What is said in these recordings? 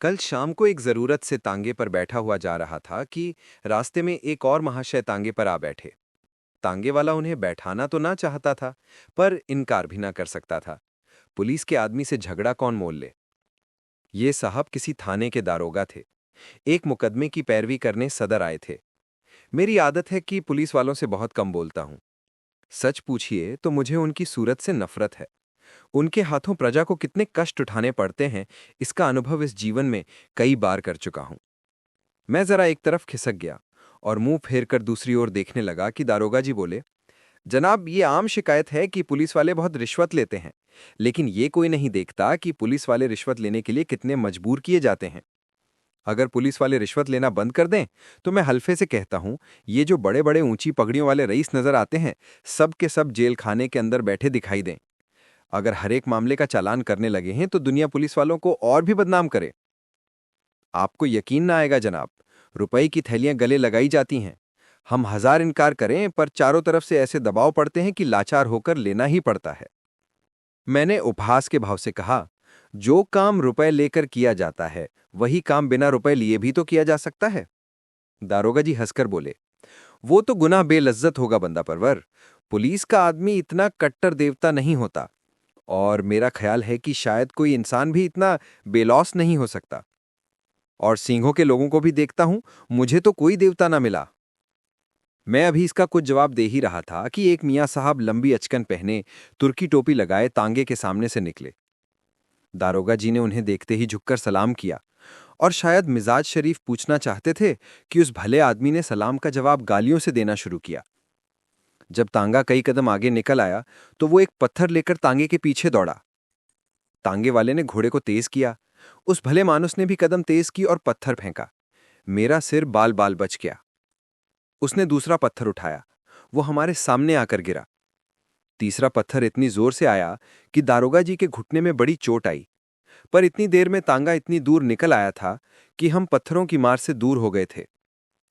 कल शाम को एक जरूरत से तांगे पर बैठा हुआ जा रहा था कि रास्ते में एक और महाशय तांगे पर आ बैठे। तांगे वाला उन्हें बैठाना तो ना चाहता था, पर इनकार भी ना कर सकता था। पुलिस के आदमी से झगड़ा कौन मोल ले। ये साहब किसी थाने के दारोगा थे। एक मुकदमे की पैरवी करने सदर आए थे। मेरी आदत है कि पुलिस वालों से बहुत कम बोलता हूं। सच पूछिए तो मुझे उनकी सूरत से नफरत है। उनके हाथों प्रजा को कितने कष्ट उठाने पड़ते हैं, इसका अनुभव इस जीवन में कई बार कर चुका हूं। मैं जरा एक तरफ खिसक गया और मुंह फेर कर दूसरी ओर देखने लगा कि दारोगा जी बोले, जनाब, ये आम शिकायत है कि पुलिस वाले बहुत रिश्वत लेते हैं, लेकिन ये कोई नहीं देखता कि पुलिस वाले रिश्वत लेने के लिए कितने मजबूर किए जाते हैं। अगर पुलिस वाले रिश्वत लेना बंद कर दें, तो मैं हल्फे से कहता हूं, ये जो बड़े बड़े ऊंची पगड़ियों वाले रईस नजर आते हैं, सब के सब जेल खाने के अंदर बैठे दिखाई दें। अगर हर एक मामले का चालान करने लगे हैं तो दुनिया पुलिस वालों को और भी बदनाम करे। आपको यकीन ना आएगा जनाब, रुपए की थैलियां गले लगाई जाती हैं। हम हजार इनकार करें, पर चारों तरफ से ऐसे दबाव पड़ते हैं कि लाचार होकर लेना ही पड़ता है। मैंने उपहास के भाव से कहा, जो काम रुपए लेकर किया जाता है, वही काम बिना रुपए लिए भी तो किया जा सकता है। दारोगा जी हंसकर बोले, वो तो गुनाह बेलज्जत होगा बंदा परवर। पुलिस का आदमी इतना कट्टर देवता नहीं होता, और मेरा ख्याल है कि शायद कोई इंसान भी इतना बेलौस नहीं हो सकता। और सिंहों के लोगों को भी देखता हूं, मुझे तो कोई देवता ना मिला। मैं अभी इसका कुछ जवाब दे ही रहा था कि एक मियां साहब लंबी अचकन पहने, तुर्की टोपी लगाए तांगे के सामने से निकले। दारोगा जी ने उन्हें देखते ही झुककर सलाम किया, और शायद मिजाज शरीफ पूछना चाहते थे कि उस भले आदमी ने सलाम का जवाब गालियों से देना शुरू किया। जब तांगा कई कदम आगे निकल आया, तो वो एक पत्थर लेकर तांगे के पीछे दौड़ा। तांगे वाले ने घोड़े को तेज किया। उस भले मानुस ने भी कदम तेज की और पत्थर फेंका। मेरा सिर बाल बाल बच गया। उसने दूसरा पत्थर उठाया। वो हमारे सामने आकर गिरा। तीसरा पत्थर इतनी जोर से आया कि दारोगा जी के घुटने में बड़ी चोट आई। पर इतनी देर में तांगा इतनी दूर निकल आया था कि हम पत्थरों की मार से दूर हो गए थे।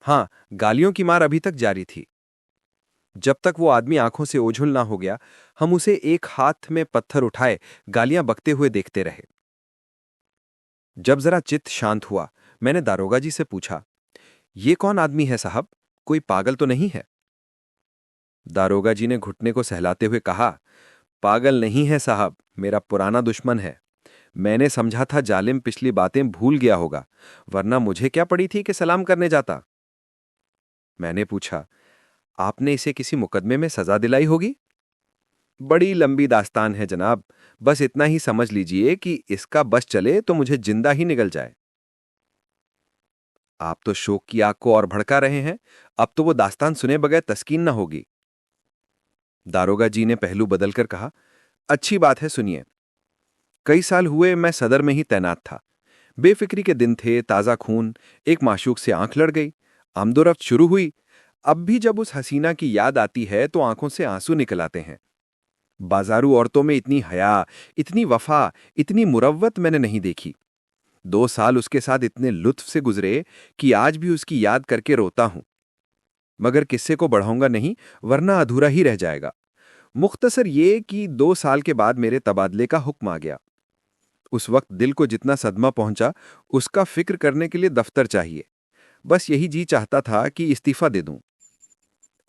हाँ, गालियों की मार अभी तक जारी थी। जब तक वो आदमी आंखों से ओझुल ना हो गया, हम उसे एक हाथ में पत्थर उठाए गालियां बकते हुए देखते रहे। जब जरा चित्त शांत हुआ, मैंने दारोगा जी से पूछा, ये कौन आदमी है साहब? कोई पागल तो नहीं है? दारोगा जी ने घुटने को सहलाते हुए कहा, पागल नहीं है साहब, मेरा पुराना दुश्मन है। मैंने समझा था जालिम पिछली बातें भूल गया होगा, वरना मुझे क्या पड़ी थी कि सलाम करने जाता। मैंने पूछा, आपने इसे किसी मुकदमे में सजा दिलाई होगी? बड़ी लंबी दास्तान है जनाब, बस इतना ही समझ लीजिए कि इसका बस चले तो मुझे जिंदा ही निगल जाए। आप तो शोक की आग को और भड़का रहे हैं। अब तो वो दास्तान सुने बगैर तस्कीन न होगी। दारोगा जी ने पहलू बदलकर कहा, अच्छी बात है, सुनिए। कई साल हुए मैं सदर में ही तैनात था। बेफिक्री के दिन थे, ताजा खून। एक माशूक से आंख लड़ गई। आमदोरफ्त शुरू हुई। अब भी जब उस हसीना की याद आती है तो आंखों से आंसू निकल आते हैं। बाजारू औरतों में इतनी हया, इतनी वफा, इतनी मुरव्वत मैंने नहीं देखी। 2 साल उसके साथ इतने लुत्फ से गुजरे कि आज भी उसकी याद करके रोता हूं। मगर किस्से को बढ़ाऊंगा नहीं, वरना अधूरा ही रह जाएगा। मुख्तसर ये कि 2 साल के बाद मेरे तबादले का हुक्म आ गया। उस वक्त दिल को जितना सदमा पहुंचा, उसका फिक्र करने के लिए दफ्तर चाहिए। बस यही जी चाहता था कि इस्तीफा दे दूं।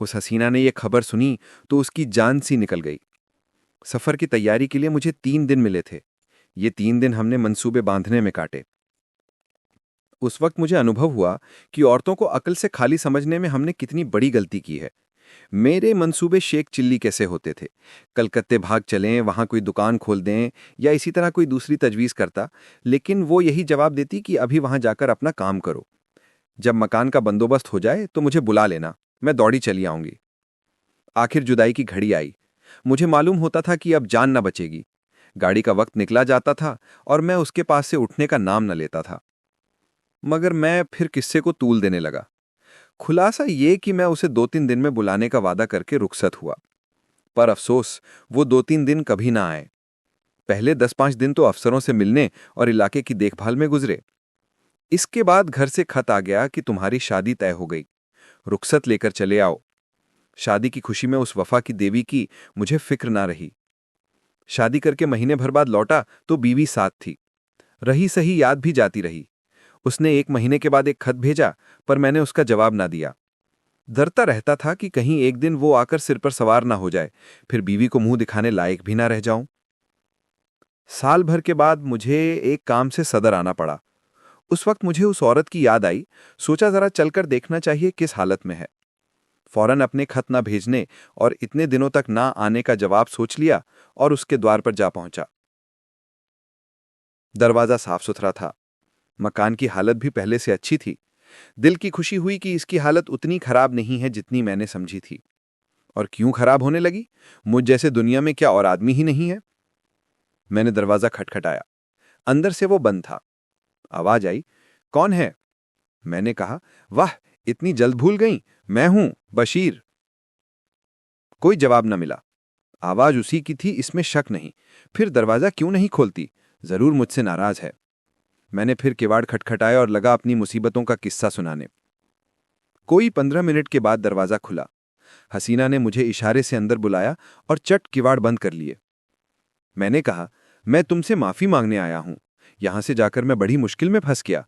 उस हसीना ने यह खबर सुनी तो उसकी जान सी निकल गई। सफर की तैयारी के लिए मुझे 3 दिन मिले थे। ये 3 दिन हमने मंसूबे बांधने में काटे। उस वक्त मुझे अनुभव हुआ कि औरतों को अकल से खाली समझने में हमने कितनी बड़ी गलती की है। मेरे मंसूबे शेख चिल्ली कैसे होते थे। कलकत्ते भाग चलें, वहां कोई दुकान खोल दें, या इसी तरह कोई दूसरी तजवीज करता, लेकिन वो यही जवाब देती कि अभी वहां जाकर अपना काम करो। जब मकान का बंदोबस्त हो जाए तो मुझे बुला लेना, मैं दौड़ी चली आऊंगी। आखिर जुदाई की घड़ी आई। मुझे मालूम होता था कि अब जान न बचेगी। गाड़ी का वक्त निकला जाता था और मैं उसके पास से उठने का नाम न लेता था। मगर मैं फिर किस्से को तूल देने लगा। खुलासा ये कि मैं उसे 2-3 दिन में बुलाने का वादा करके रुखसत हुआ। पर अफसोस, वो 2-3 दिन कभी ना आए। पहले 10-5 दिन तो अफसरों से मिलने और इलाके की देखभाल में गुजरे। इसके बाद घर से खत आ गया कि तुम्हारी शादी तय हो गई, रुखसत लेकर चले आओ। शादी की खुशी में उस वफा की देवी की मुझे फिक्र ना रही। शादी करके महीने भर बाद लौटा तो बीवी साथ थी। रही सही याद भी जाती रही। उसने 1 महीने के बाद एक खत भेजा, पर मैंने उसका जवाब ना दिया। डरता रहता था कि कहीं एक दिन वो आकर सिर पर सवार ना हो जाए, फिर बीवी को मुंह दिखाने लायक भी ना रह जाऊं। साल भर के बाद मुझे एक काम से सदर आना पड़ा। उस वक्त मुझे उस औरत की याद आई। सोचा जरा चलकर देखना चाहिए किस हालत में है। फौरन अपने खत ना भेजने और इतने दिनों तक ना आने का जवाब सोच लिया और उसके द्वार पर जा पहुंचा। दरवाजा साफ सुथरा था। मकान की हालत भी पहले से अच्छी थी। दिल की खुशी हुई कि इसकी हालत उतनी खराब नहीं है जितनी मैंने समझी थी। और क्यों खराब होने लगी? मुझ जैसे दुनिया में क्या और आदमी ही नहीं है? मैंने दरवाजा खटखटाया। अंदर से वो बंद था। आवाज आई, कौन है? मैंने कहा, वाह, इतनी जल्द भूल गई, मैं हूं, बशीर। कोई जवाब न मिला। आवाज उसी की थी, इसमें शक नहीं। फिर दरवाजा क्यों नहीं खोलती? जरूर मुझसे नाराज है। मैंने फिर किवाड़ खटखटाया और लगा अपनी मुसीबतों का किस्सा सुनाने। कोई 15 मिनट के बाद दरवाजा खुला। हसीना ने मुझे इशारे से अंदर बुलाया और चट किवाड़ बंद कर लिए। मैंने कहा, मैं तुमसे माफी मांगने आया हूं। यहां से जाकर मैं बड़ी मुश्किल में फंस गया।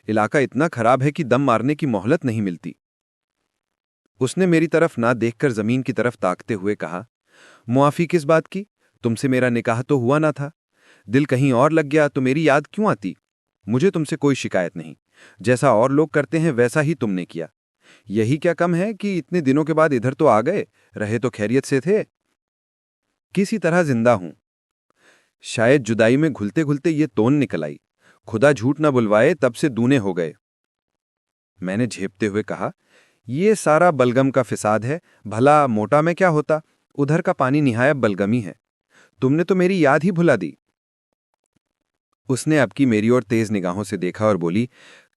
इलाका इतना खराब है कि दम मारने की मोहलत नहीं मिलती। उसने मेरी तरफ ना देखकर जमीन की तरफ ताकते हुए कहा, मुआफी किस बात की? तुमसे मेरा निकाह तो हुआ ना था। दिल कहीं और लग गया तो मेरी याद क्यों आती? मुझे तुमसे कोई शिकायत नहीं। जैसा और लोग करते हैं वैसा ही तुमने किया। यही क्या कम है कि इतने दिनों के बाद इधर तो आ गए, रहे तो खैरियत से थे। किसी तरह जिंदा हूं। शायद जुदाई में घुलते घुलते ये तोन निकल आई। खुदा झूठ ना बुलवाए, तब से दूने हो गए। मैंने झेपते हुए कहा, ये सारा बलगम का फिसाद है। भला मोटा में क्या होता? उधर का पानी निहायत बलगमी है। तुमने तो मेरी याद ही भुला दी। उसने अब की मेरी ओर तेज निगाहों से देखा और बोली,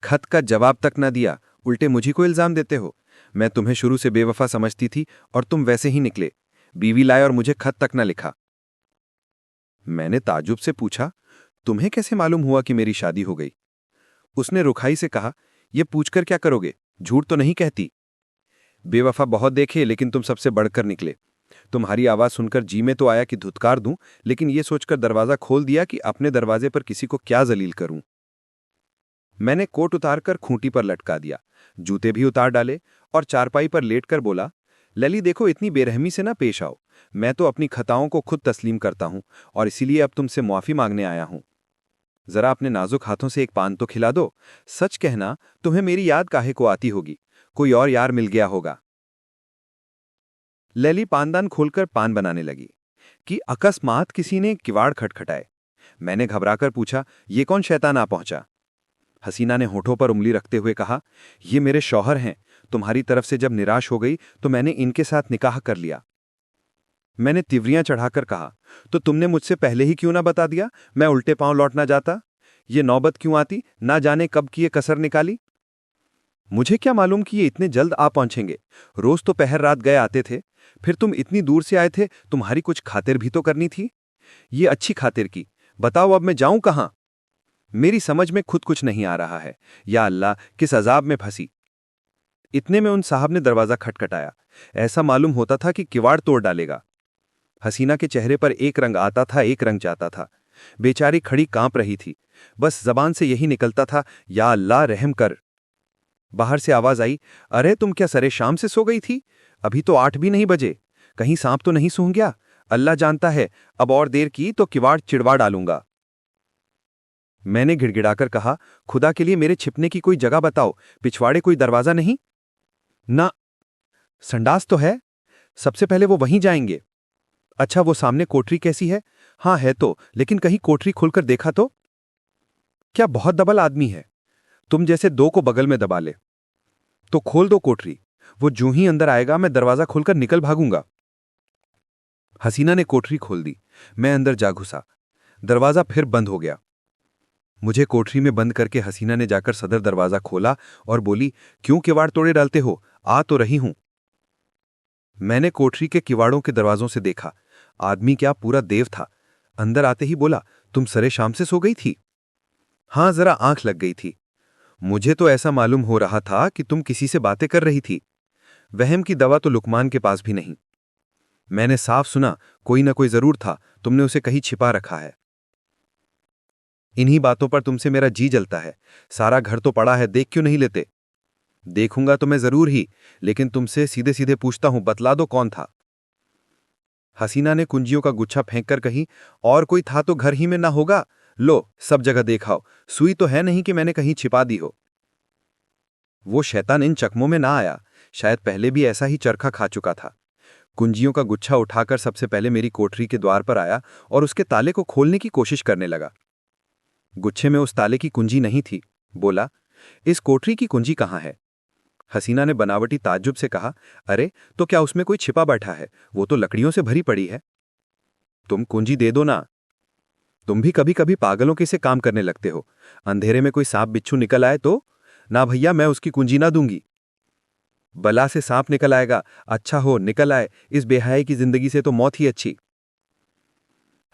खत का जवाब तक ना दिया, उल्टे मुझी को इल्जाम देते हो। मैं तुम्हें शुरू से बेवफा समझती थी और तुम वैसे ही निकले। बीवी लाए और मुझे खत तक ना लिखा। मैंने ताजुब से पूछा, तुम्हें कैसे मालूम हुआ कि मेरी शादी हो गई? उसने रुखाई से कहा, यह पूछकर क्या करोगे? झूठ तो नहीं कहती। बेवफा बहुत देखे, लेकिन तुम सबसे बढ़कर निकले। तुम्हारी आवाज सुनकर जी में तो आया कि धुतकार दूं, लेकिन यह सोचकर दरवाजा खोल दिया कि अपने दरवाजे पर किसी को क्या जलील करूं। मैंने कोट उतारकर खूंटी पर लटका दिया, जूते भी उतार डाले और चारपाई पर लेटकर बोला, लली देखो, इतनी बेरहमी से ना पेश आओ। मैं तो अपनी खताओं को खुद तस्लीम करता हूं और इसीलिए अब तुमसे मुआफी मांगने आया हूं। जरा अपने नाजुक हाथों से एक पान तो खिला दो। सच कहना, तुम्हें मेरी याद काहे को आती होगी? कोई और यार मिल गया होगा। लैली पानदान खोलकर पान बनाने लगी कि अकस्मात किसी ने किवाड़ खटखटाए। मैंने घबराकर पूछा, ये कौन शैतान आ पहुंचा? हसीना ने होठों पर उंगली रखते हुए कहा, ये मेरे शौहर हैं। तुम्हारी तरफ से जब निराश हो गई तो मैंने इनके साथ निकाह कर लिया। मैंने तिवरियां चढ़ाकर कहा, तो तुमने मुझसे पहले ही क्यों ना बता दिया? मैं उल्टे पांव लौट ना जाता। ये नौबत क्यों आती? ना जाने कब की ये कसर निकाली। मुझे क्या मालूम कि ये इतने जल्द आ पहुंचेंगे। रोज तो पहर रात गए आते थे। फिर तुम इतनी दूर से आए थे, तुम्हारी कुछ खातिर भी तो करनी थी। ये अच्छी खातिर की। बताओ अब मैं जाऊं कहां? मेरी समझ में खुद कुछ नहीं आ रहा है। या अल्लाह, किस अजाब में फंसी। इतने में उन साहब ने दरवाजा खटखटाया। ऐसा मालूम होता था कि किवाड़ तोड़ डालेगा। हसीना के चेहरे पर एक रंग आता था, एक रंग जाता था। बेचारी खड़ी कांप रही थी। बस जबान से यही निकलता था, या अल्लाह रहम कर। बाहर से आवाज आई, अरे तुम क्या सरे शाम से सो गई थी? अभी तो 8 भी नहीं बजे। कहीं सांप तो नहीं सूंघ गया? अल्लाह जानता है, अब और देर की तो किवाड़ चिड़वा डालूंगा। मैंने गिड़गिड़ाकर कहा, खुदा के लिए मेरे छिपने की कोई जगह बताओ। पिछवाड़े कोई दरवाजा नहीं? ना। संडास तो है। सबसे पहले वो वहीं जाएंगे। अच्छा, वो सामने कोठरी कैसी है? हाँ है तो, लेकिन कहीं कोठरी खोलकर देखा तो? क्या बहुत दबल आदमी है। तुम जैसे दो को बगल में दबा ले। तो खोल दो कोठरी। वो जूं ही अंदर आएगा मैं दरवाजा खोलकर निकल भागूंगा। हसीना ने कोठरी खोल दी। मैं अंदर जा घुसा। दरवाजा फिर बंद हो गया। मुझे कोठरी में बंद करके हसीना ने जाकर सदर दरवाजा खोला और बोली, क्यों किवाड़ तोड़े डालते हो? आ तो रही हूं। मैंने कोठरी के किवाड़ों के दरवाजों से देखा। आदमी क्या, पूरा देव था। अंदर आते ही बोला, तुम सरे शाम से सो गई थी? हां, जरा आंख लग गई थी। मुझे तो ऐसा मालूम हो रहा था कि तुम किसी से बातें कर रही थी। वहम की दवा तो लुकमान के पास भी नहीं। मैंने साफ सुना, कोई ना कोई जरूर था, तुमने उसे कहीं छिपा रखा है। इन्हीं बातों पर तुमसे मेरा जी जलता है। सारा घर तो पड़ा है, देख क्यों नहीं लेते? देखूंगा तो मैं जरूर ही, लेकिन तुमसे सीधे सीधे पूछता हूं, बतला दो कौन था? हसीना ने कुंजियों का गुच्छा फेंक कर कही, और कोई था तो घर ही में ना होगा। लो, सब जगह देखाओ, सुई तो है नहीं कि मैंने कहीं छिपा दी हो। वो शैतान इन चकमों में ना आया, शायद पहले भी ऐसा ही चरखा खा चुका था। कुंजियों का गुच्छा उठाकर सबसे पहले मेरी कोठरी के द्वार पर आया और उसके ताले को खोलने की कोशिश करने लगा। गुच्छे में उस ताले की कुंजी नहीं थी। बोला, इस कोठरी की कुंजी कहाँ है? हसीना ने बनावटी ताज्जुब से कहा, अरे तो क्या उसमें कोई छिपा बैठा है? वो तो लकड़ियों से भरी पड़ी है। तुम कुंजी दे दो ना। तुम भी कभी कभी पागलों के से काम करने लगते हो। अंधेरे में कोई सांप बिच्छू निकल आए तो? ना भैया, मैं उसकी कुंजी ना दूंगी। बला से सांप निकल आएगा, अच्छा हो निकल आए, इस बेहयाई की जिंदगी से तो मौत ही अच्छी।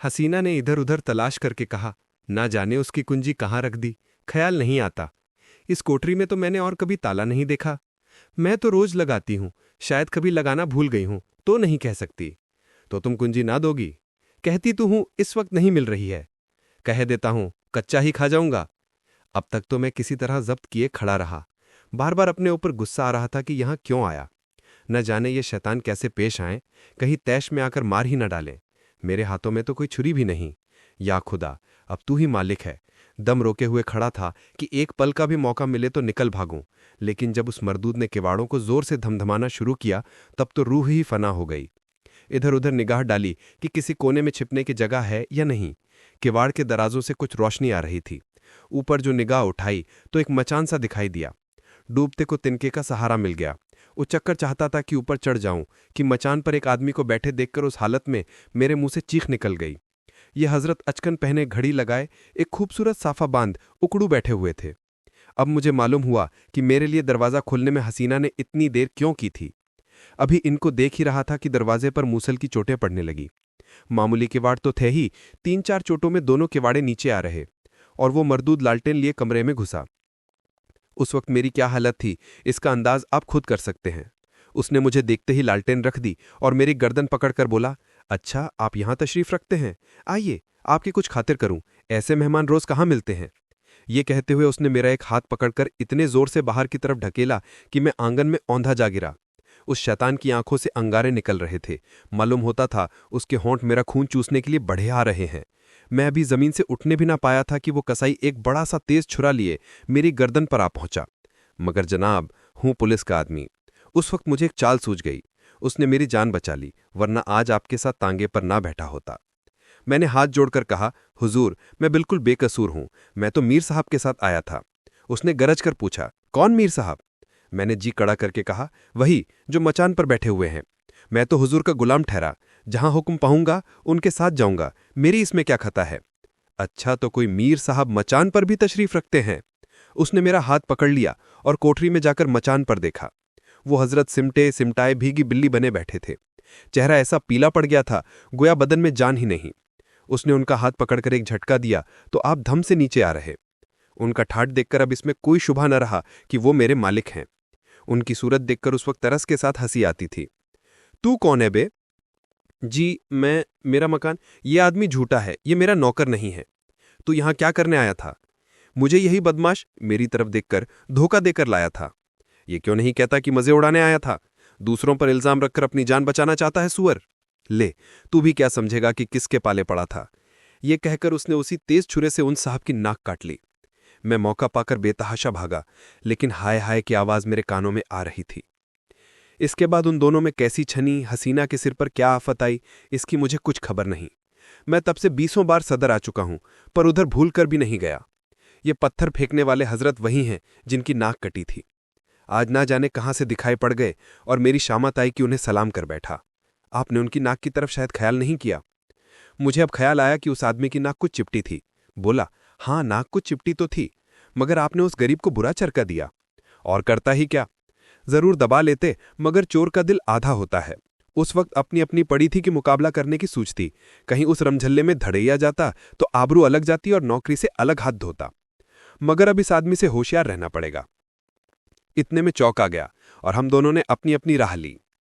हसीना ने इधर उधर तलाश करके कहा, ना जाने उसकी कुंजी कहाँ रख दी, ख्याल नहीं आता। इस कोठरी में तो मैंने और कभी ताला नहीं देखा। मैं तो रोज लगाती हूं, शायद कभी लगाना भूल गई हूं, तो नहीं कह सकती। तो तुम कुंजी ना दोगी? कहती तो हूं इस वक्त नहीं मिल रही है। कह देता हूं कच्चा ही खा जाऊंगा। अब तक तो मैं किसी तरह जब्त किए खड़ा रहा। बार बार अपने ऊपर गुस्सा आ रहा था कि यहां क्यों आया। न जाने ये शैतान कैसे पेश आए, कहीं तैश में आकर मार ही न डालें। मेरे हाथों में तो कोई छुरी भी नहीं। या खुदा, अब तू ही मालिक है। दम रोके हुए खड़ा था कि एक पल का भी मौका मिले तो निकल भागूं, लेकिन जब उस मरदूद ने किवाड़ों को जोर से धमधमाना शुरू किया, तब तो रूह ही फना हो गई। इधर उधर निगाह डाली कि किसी कोने में छिपने की जगह है या नहीं। किवाड़ के दराजों से कुछ रोशनी आ रही थी। ऊपर जो निगाह उठाई तो एक मचान सा दिखाई दिया। डूबते को तिनके का सहारा मिल गया। उचक्कर चाहता था कि ऊपर चढ़ जाऊं कि मचान पर एक आदमी को बैठे देखकर उस हालत में मेरे मुंह से चीख निकल गई। ये हजरत अचकन पहने, घड़ी लगाए, एक खूबसूरत साफा बांध उकड़ू बैठे हुए थे। अब मुझे मालूम हुआ कि मेरे लिए दरवाजा खोलने में हसीना ने इतनी देर क्यों की थी। अभी इनको देख ही रहा था कि दरवाजे पर मूसल की चोटें पड़ने लगी। मामूली किवाड़ तो थे ही, 3-4 चोटों में दोनों किवाड़े नीचे आ रहे, और वो मरदूद लालटेन लिए कमरे में घुसा। उस वक्त मेरी क्या हालत थी, इसका अंदाज आप खुद कर सकते हैं। उसने मुझे देखते ही लालटेन रख दी और मेरी गर्दन पकड़कर बोला, अच्छा आप यहां तशरीफ रखते हैं, आइए आपकी कुछ खातिर करूं, ऐसे मेहमान रोज कहाँ मिलते हैं। ये कहते हुए उसने मेरा एक हाथ पकड़कर इतने जोर से बाहर की तरफ ढकेला कि मैं आंगन में औंधा जा गिरा। उस शैतान की आंखों से अंगारे निकल रहे थे। मालूम होता था उसके होंठ मेरा खून चूसने के लिए बढ़े आ रहे हैं। मैं अभी जमीन से उठने भी ना पाया था कि वो कसाई एक बड़ा सा तेज छुरा लिए मेरी गर्दन पर आ पहुंचा। मगर जनाब, हूं पुलिस का आदमी। उस वक्त मुझे एक चाल सूझ गई। उसने मेरी जान बचा ली, वरना आज आपके साथ तांगे पर ना बैठा होता। मैंने हाथ जोड़कर कहा, हुजूर मैं बिल्कुल बेकसूर हूं, मैं तो मीर साहब के साथ आया था। उसने गरज कर पूछा, कौन मीर साहब? मैंने जी कड़ा करके कहा, वही जो मचान पर बैठे हुए हैं। मैं तो हुजूर का गुलाम ठहरा, जहां हुक्म पाऊंगा उनके साथ जाऊंगा, मेरी इसमें क्या खता है। अच्छा, तो कोई मीर साहब मचान पर भी तशरीफ रखते हैं? उसने मेरा हाथ पकड़ लिया और कोठरी में जाकर मचान पर देखा। वो हजरत सिमटे सिमटाए भीगी बिल्ली बने बैठे थे। चेहरा ऐसा पीला पड़ गया था, गोया बदन में जान ही नहीं। उसने उनका हाथ पकड़कर एक झटका दिया तो आप धम से नीचे आ रहे। उनका ठाठ देखकर अब इसमें कोई शुभा न रहा कि वो मेरे मालिक हैं। उनकी सूरत देखकर उस वक्त तरस के साथ हंसी आती थी। तू कौन है बे? जी मेरा मकान। ये आदमी झूठा है, ये मेरा नौकर नहीं है। तू यहां क्या करने आया था? मुझे यही बदमाश मेरी तरफ देखकर धोखा देकर लाया था। ये क्यों नहीं कहता कि मजे उड़ाने आया था? दूसरों पर इल्जाम रखकर अपनी जान बचाना चाहता है सुअर। ले, तू भी क्या समझेगा कि किसके पाले पड़ा था। ये कहकर उसने उसी तेज छुरे से उन साहब की नाक काट ली। मैं मौका पाकर बेतहाशा भागा, लेकिन हाय हाय की आवाज मेरे कानों में आ रही थी। इसके बाद उन दोनों में कैसी छनी, हसीना के सिर पर क्या आफत आई, इसकी मुझे कुछ खबर नहीं। मैं तब से 20 बार सदर आ चुका हूं, पर उधर भूल कर भी नहीं गया। ये पत्थर फेंकने वाले हजरत वही हैं जिनकी नाक कटी थी। आज ना जाने कहां से दिखाई पड़ गए और मेरी शामत आई कि उन्हें सलाम कर बैठा। आपने उनकी नाक की तरफ शायद ख्याल नहीं किया। मुझे अब ख्याल आया कि उस आदमी की नाक कुछ चिपटी थी। बोला, हाँ नाक कुछ चिपटी तो थी, मगर आपने उस गरीब को बुरा चरका दिया। और करता ही क्या, जरूर दबा लेते, मगर चोर का दिल आधा होता है। उस वक्त अपनी अपनी पड़ी थी कि मुकाबला करने की सूझती। कहीं उस रमझल्ले में धड़ैया जाता तो आबरू अलग जाती और नौकरी से अलग हाथ धोता। मगर अब इस आदमी से होशियार रहना पड़ेगा। इतने में चौक आ गया और हम दोनों ने अपनी अपनी राह ली।